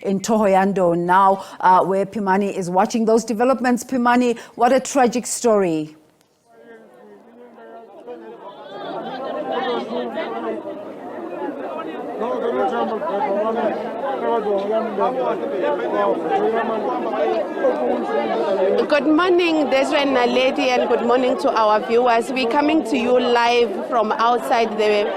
in Thohoyandou now, where Pimani is watching those developments. Pimani, what a tragic story. Good morning, Desiree and Naledi, and good morning to our viewers. We're coming to you live from outside the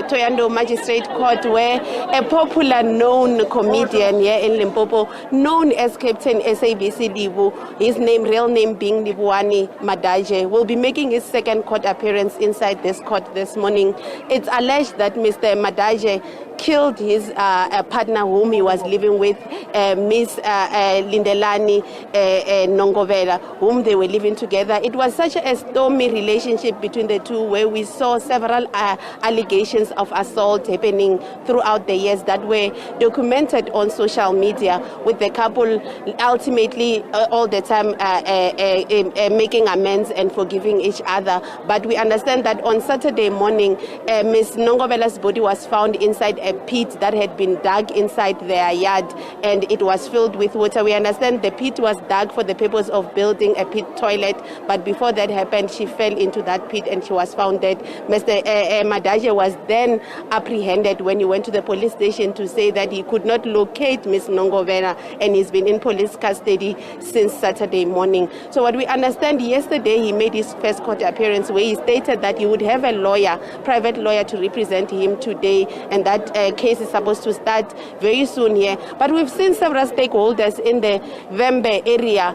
Thohoyandou Magistrate Court, where a popular known comedian here in Limpopo, known as Captain SABC Livu, his real name being Livhuwani Madadzhe, will be making his second court appearance inside this court this morning. It's alleged that Mr. Madadzhe killed his partner whom he was living with, Miss Lindelani Nengovhela, whom they were living together. It was such a stormy relationship between the two, where we saw several allegations of assault happening throughout the years that were documented on social media, with the couple ultimately all the time making amends and forgiving each other. But we understand that on Saturday morning, Miss Nengovhela's body was found inside a pit that had been dug inside their yard, and it was filled with water. We understand the pit was dug for the purpose of building a pit toilet, but before that happened, she fell into that pit and she was found dead. Mr. Madadzhe was then apprehended when he went to the police station to say that he could not locate Miss Nengovhela, and he's been in police custody since Saturday morning. So what we understand, yesterday he made his first court appearance, where he stated that he would have a lawyer, private lawyer, to represent him today, and that case is supposed to start very soon here. But we've seen several stakeholders in the Vembe area,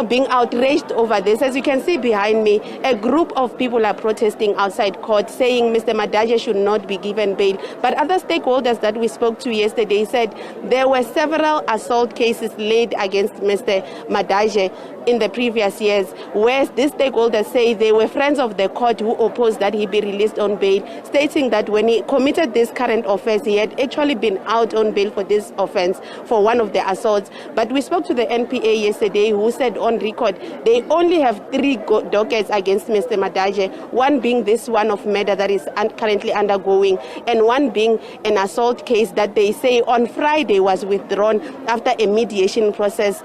being outraged over this. As you can see behind me, a group of people are protesting outside court, saying Mr. Madadzhe should not be given bail. But other stakeholders that we spoke to yesterday said there were several assault cases laid against Mr. Madadzhe in the previous years, where these stakeholders say they were friends of the court who opposed that he be released on bail, stating that when he committed this current offense, he had actually been out on bail for this offense, for one of the assaults. But we spoke to the NPA yesterday, who said on record they only have 3 dockets against Mr. Madadzhe, one being this one of murder that is currently undergoing, and one being an assault case that they say on Friday was withdrawn after a mediation process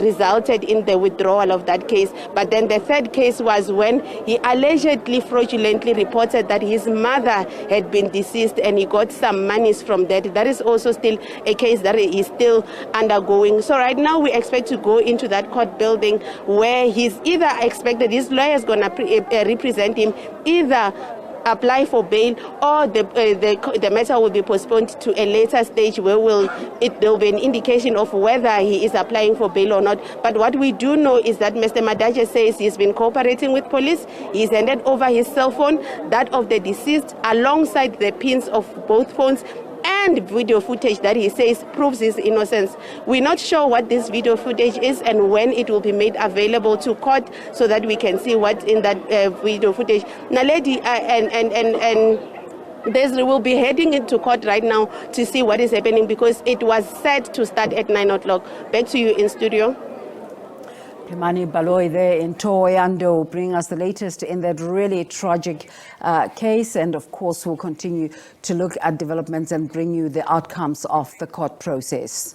resulted in the withdrawal of that case. But then the third case was when he allegedly fraudulently reported that his mother had been deceased and he got some monies from that. That is also still a case that is still undergoing. So right now we expect to go into that court building, where he's either expected, his lawyer is going to represent him, either apply for bail, or the matter will be postponed to a later stage, where there will be an indication of whether he is applying for bail or not. But what we do know is that Mr. Madadzhe says he's been cooperating with police. He's handed over his cell phone, that of the deceased, alongside the pins of both phones, and video footage that he says proves his innocence. We're not sure what this video footage is and when it will be made available to court, so that we can see what's in that video footage. Naledi and Desiree will be heading into court right now to see what is happening, because it was set to start at 9 o'clock. Back to you in studio. Pimani Baloyi there in Thohoyandou, bringing us the latest in that really tragic case. And of course, we'll continue to look at developments and bring you the outcomes of the court process.